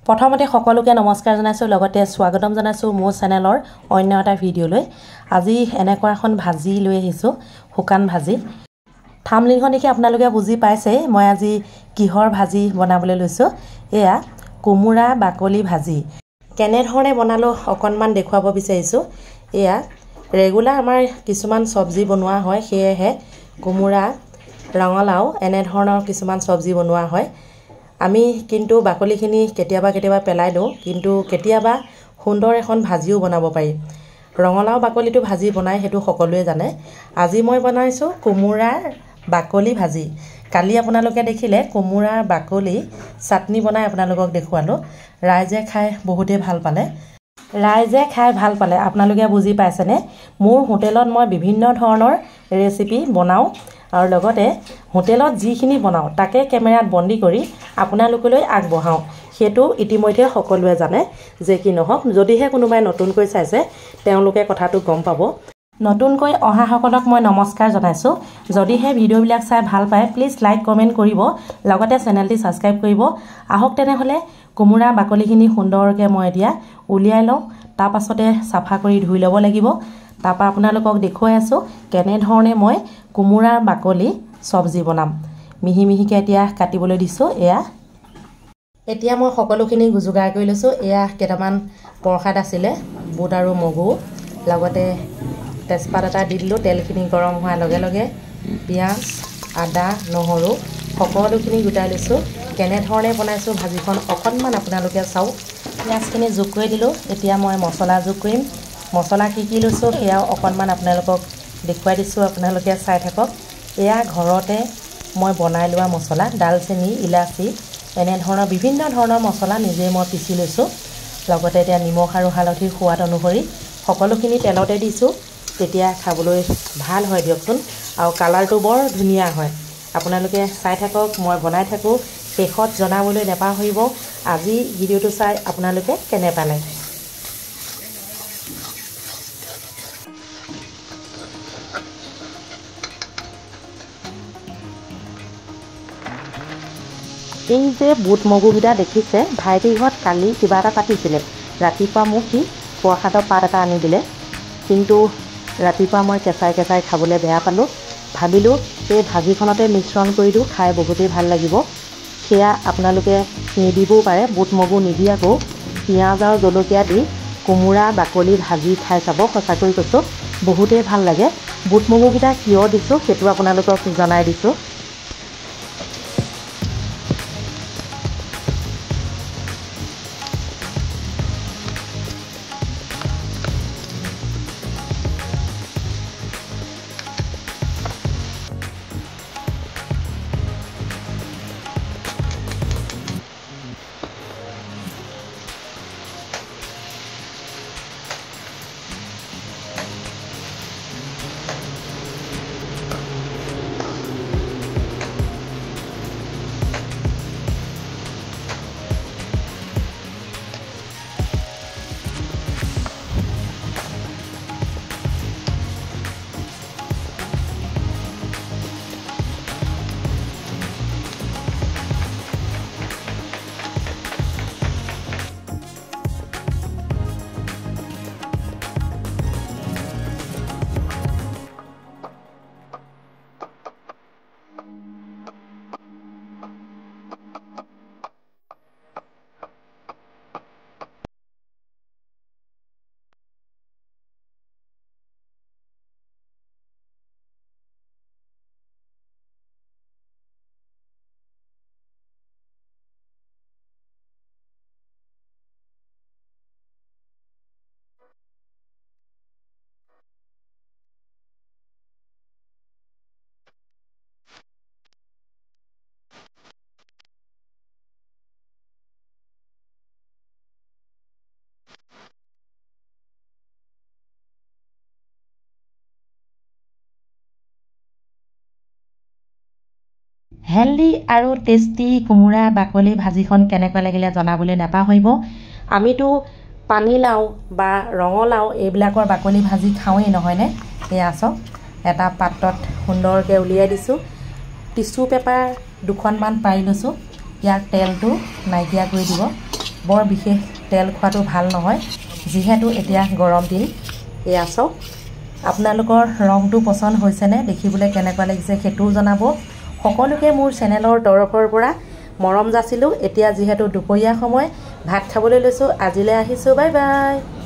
প্ৰথমতে সকলোকে নমস্কাৰ জনাইছোঁ লগতে স্বাগতম জনাইছোঁ মোৰ চেনেলৰ অন্য এটা ভিডিঅ'লৈ। আজি এনেকুৱা এখন ভাজি লৈ আহিছোঁ, শুকান ভাজি। থাম্বনেইলখন দেখি আপোনালোকে বুজি পাইছে মই আজি কিহৰ ভাজি বনাবলৈ লৈছোঁ। এয়া কোমোৰা বাকলি ভাজি। কেনেধৰণে বনালোঁ অকণমান দেখুৱাব বিচাৰিছোঁ। এয়া ৰেগুলাৰ আমাৰ কিছুমান চব্জি বনোৱা হয়, সেয়েহে কোমোৰা, ৰঙালাও এনেধৰণৰ কিছুমান চব্জি বনোৱা হয়। আমি কিন্তু বাকলিখিনি কেতিয়াবা পেলাই দিওঁ, কিন্তু কেতিয়াবা সুন্দৰ এখন ভাজিও বনাব পাৰি। ৰঙালাও বাকলিটো ভাজি বনাই সেইটো সকলোৱে জানে। আজি মই বনাইছোঁ কোমোৰাৰ বাকলি ভাজি। কালি আপোনালোকে দেখিলে কোমোৰাৰ বাকলি চাটনি বনাই আপোনালোকক দেখুৱালোঁ। ৰাইজে খাই বহুতেই ভাল পালে। আপোনালোকে বুজি পাইছেনে? মোৰ হোটেলত মই বিভিন্ন ধৰণৰ ৰেচিপি বনাওঁ আৰু লগতে হোটেলত যিখিনি বনাওঁ তাকে কেমেৰাত বন্দী কৰি আপোনালোকলৈ আগবঢ়াওঁ। সেইটো ইতিমধ্যে সকলোৱে জানে। যে কি নহওক, যদিহে কোনোবাই নতুনকৈ চাইছে তেওঁলোকে কথাটো গম পাব। নতুনকৈ অহাসকলক মই নমস্কাৰ জনাইছোঁ। যদিহে ভিডিঅ'বিলাক চাই ভাল পায় প্লিজ লাইক কমেণ্ট কৰিব, লগতে চেনেলটি ছাবস্ক্ৰাইব কৰিব। আহক তেনেহ'লে কোমোৰা বাকলিখিনি সুন্দৰকৈ মই এতিয়া উলিয়াই লওঁ। তাৰপাছতে চাফা কৰি ধুই ল'ব লাগিব। তাৰপৰা আপোনালোকক দেখুৱাই আছোঁ কেনেধৰণে মই কোমোৰাৰ বাকলি চব্জি বনাম। মিহি মিহিকৈ এতিয়া কাটিবলৈ দিছোঁ। এতিয়া মই সকলোখিনি যোগাৰ কৰি লৈছোঁ। এয়া কেইটামান প্ৰসাদ আছিলে, বুট আৰু মগু, লগতে তেজপাত এটা দি দিলোঁ। তেলখিনি গৰম হোৱাৰ লগে লগে পিঁয়াজ, আদা, নহৰু সকলোখিনি গোটাই লৈছোঁ। কেনেধৰণে বনাইছোঁ ভাজিখন অকণমান আপোনালোকে চাওক। পিঁয়াজখিনি যোগ কৰি দিলোঁ। এতিয়া মই মছলা যোগ কৰিম। মছলা কি লৈছোঁ সেয়াও অকণমান আপোনালোকক দেখুৱাই দিছোঁ, আপোনালোকে চাই থাকক। এয়া ঘৰতে মই বনাই লোৱা মছলা, ডালচেনি, ইলাচি এনেধৰণৰ বিভিন্ন ধৰণৰ মছলা নিজেই মই পিচি লৈছোঁ। লগতে এতিয়া নিমখ আৰু হালধিৰ সোৱাদ অনুসৰি সকলোখিনি তেলতে দিছোঁ। তেতিয়া খাবলৈ ভাল হয় দিয়কচোন, আৰু কালাৰটো বৰ ধুনীয়া হয়। আপোনালোকে চাই থাকক, মই বনাই থাকোঁ। শেষত জনাবলৈ নাপাহৰিব আজি ভিডিঅ'টো চাই আপোনালোকে কেনে পালে। এই যে বুট মগুকেইটা দেখিছে, ভাইটিৰ ঘৰত কালি কিবা এটা পাতিছিলে। ৰাতিপুৱা মোক সি প্ৰসাদৰ পাত এটা আনি দিলে, কিন্তু ৰাতিপুৱা মই কেঁচাই খাবলৈ বেয়া পালোঁ। ভাবিলোঁ এই ভাজিখনতে মিশ্ৰণ কৰি দিওঁ, খাই বহুতেই ভাল লাগিব। সেয়া আপোনালোকে নিদিবও পাৰে, বুট মগু নিদিয়াকৈও পিঁয়াজ আৰু জলকীয়া দি কোমোৰা বাকলি ভাজি খাই চাব। সঁচাকৈ কৈছোঁ বহুতেই ভাল লাগে। বুট মগুকেইটা কিয় দিছোঁ সেইটো আপোনালোকক জনাই দিছোঁ। হেল্ডি আৰু টেষ্টি কোমোৰা বাকলি ভাজিখন কেনেকুৱা লাগিলে জনাবলৈ নাপাহৰিব। আমিতো পানীলাও বা ৰঙালাও এইবিলাকৰ বাকলি ভাজি খাওঁৱেই নহয়নে? এয়া চাওক, এটা পাত্ৰত সুন্দৰকৈ উলিয়াই দিছোঁ। টিচু পেপাৰ দুখনমান পাৰি লৈছোঁ। ইয়াৰ তেলটো নাইকিয়া কৰি দিব। বৰ বিশেষ তেল খোৱাটো ভাল নহয় যিহেতু এতিয়া গৰম দিন এয়া চাওক আপোনালোকৰ ৰংটো পছন্দ হৈছেনে দেখিবলৈ কেনেকুৱা লাগিছে সেইটোও জনাব সকলোকে মোৰ চেনেলৰ তৰফৰ পৰা মৰম যাচিলোঁ এতিয়া যিহেতু দুপৰীয়া সময় ভাত খাবলৈ লৈছোঁ আজিলৈ আহিছোঁ বাই বাই